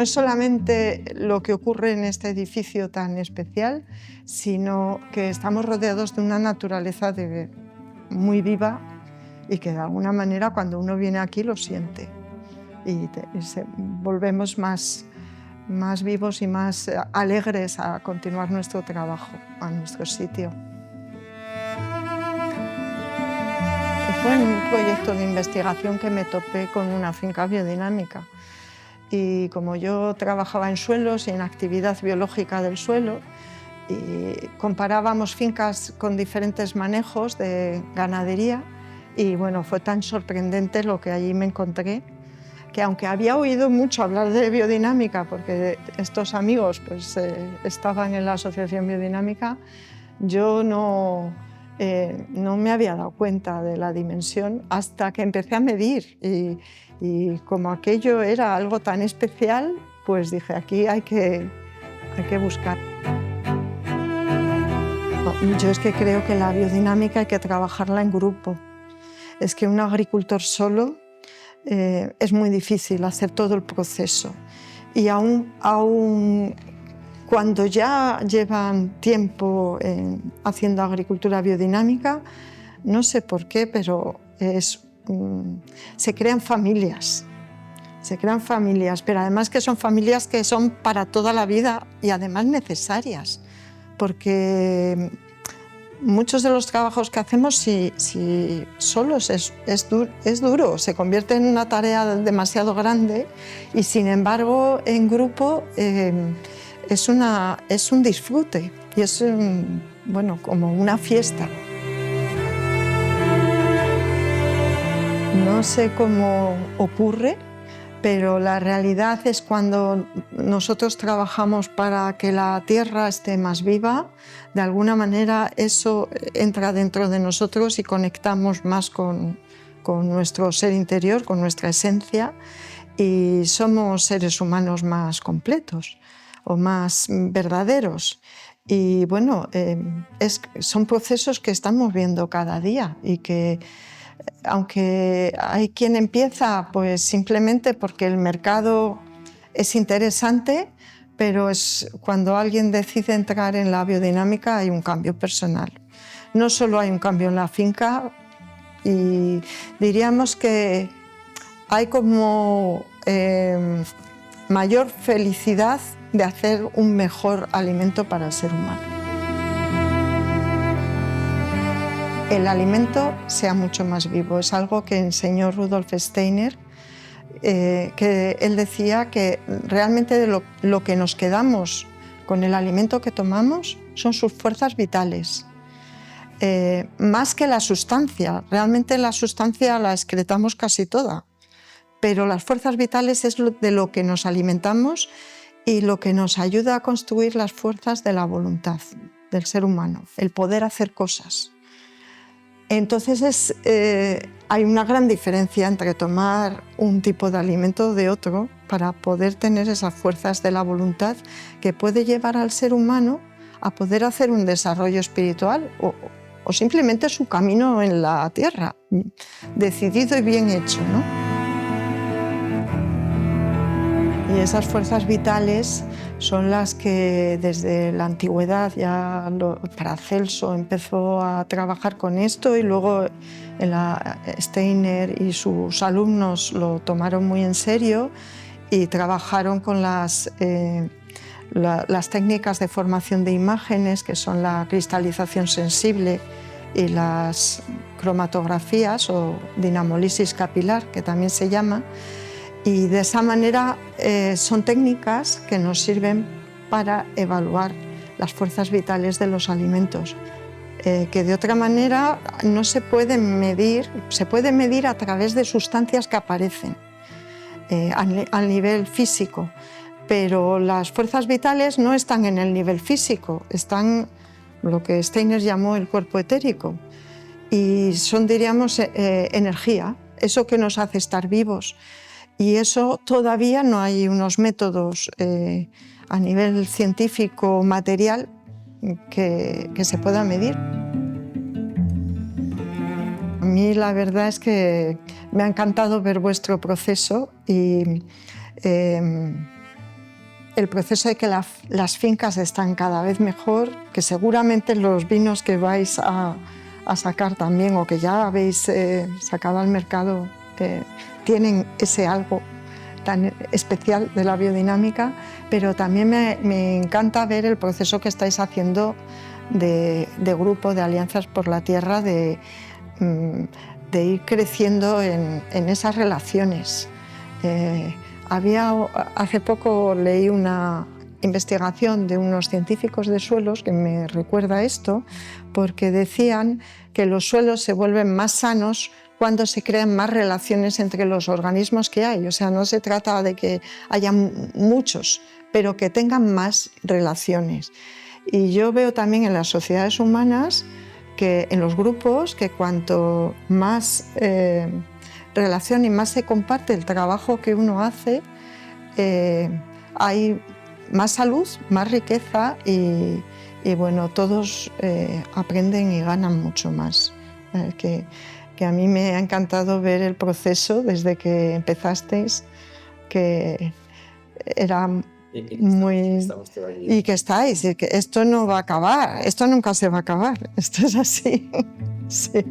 no es solamente lo que ocurre en este edificio tan especial, sino que estamos rodeados de una naturaleza muy viva y que de alguna manera cuando uno viene aquí lo siente y volvemos más vivos y más alegres a continuar nuestro trabajo, a nuestro sitio. Fue en un proyecto de investigación que me topé con una finca biodinámica y como yo trabajaba en suelos y en actividad biológica del suelo, y comparábamos fincas con diferentes manejos de ganadería y bueno, fue tan sorprendente lo que allí me encontré que aunque había oído mucho hablar de biodinámica porque estos amigos pues, estaban en la Asociación Biodinámica, yo no me había dado cuenta de la dimensión hasta que empecé a medir y como aquello era algo tan especial, pues dije, aquí hay que buscar. Yo es que creo que la biodinámica hay que trabajarla en grupo. Es que un agricultor solo es muy difícil hacer todo el proceso y aún cuando ya llevan tiempo haciendo agricultura biodinámica, no sé por qué, pero se crean familias, pero además que son familias que son para toda la vida y además necesarias, porque muchos de los trabajos que hacemos, si solos es duro, se convierte en una tarea demasiado grande y sin embargo en grupo es un disfrute y es bueno, como una fiesta. No sé cómo ocurre, pero la realidad es cuando nosotros trabajamos para que la tierra esté más viva, de alguna manera eso entra dentro de nosotros y conectamos más con nuestro ser interior, con nuestra esencia y somos seres humanos más completos o más verdaderos. Y bueno, son procesos que estamos viendo cada día y que aunque hay quien empieza pues simplemente porque el mercado es interesante, pero cuando alguien decide entrar en la biodinámica hay un cambio personal. No solo hay un cambio en la finca, y diríamos que hay como mayor felicidad de hacer un mejor alimento para el ser humano. El alimento sea mucho más vivo. Es algo que enseñó Rudolf Steiner, que él decía que realmente de lo que nos quedamos con el alimento que tomamos son sus fuerzas vitales, más que la sustancia. Realmente la sustancia la excretamos casi toda, pero las fuerzas vitales es de lo que nos alimentamos y lo que nos ayuda a construir las fuerzas de la voluntad del ser humano, el poder hacer cosas. Entonces hay una gran diferencia entre tomar un tipo de alimento de otro para poder tener esas fuerzas de la voluntad que puede llevar al ser humano a poder hacer un desarrollo espiritual o simplemente su camino en la tierra, decidido y bien hecho, ¿no? Y esas fuerzas vitales son las que desde la antigüedad ya Paracelso empezó a trabajar con esto y luego Steiner y sus alumnos lo tomaron muy en serio y trabajaron con las técnicas de formación de imágenes, que son la cristalización sensible y las cromatografías o dinamólisis capilar, que también se llama. Y de esa manera son técnicas que nos sirven para evaluar las fuerzas vitales de los alimentos, que de otra manera no se pueden medir, se pueden medir a través de sustancias que aparecen al nivel físico, pero las fuerzas vitales no están en el nivel físico, están lo que Steiner llamó el cuerpo etérico y son, diríamos, energía, eso que nos hace estar vivos. Y eso todavía no hay unos métodos a nivel científico material que se pueda medir. A mí la verdad es que me ha encantado ver vuestro proceso y el proceso de que las fincas están cada vez mejor, que seguramente los vinos que vais a sacar también o que ya habéis sacado al mercado tienen ese algo tan especial de la biodinámica, pero también me encanta ver el proceso que estáis haciendo de grupo, de Alianzas por la Tierra, de ir creciendo en esas relaciones. Hace poco leí una investigación de unos científicos de suelos que me recuerda a esto, porque decían que los suelos se vuelven más sanos cuando se crean más relaciones entre los organismos que hay. O sea, no se trata de que haya muchos, pero que tengan más relaciones. Y yo veo también en las sociedades humanas, que en los grupos, que cuanto más relación y más se comparte el trabajo que uno hace, hay más salud, más riqueza y bueno, todos aprenden y ganan mucho más. Que a mí me ha encantado ver el proceso desde que empezasteis, que era muy... Y que estáis, y que esto no va a acabar, esto nunca se va a acabar, esto es así. Sí.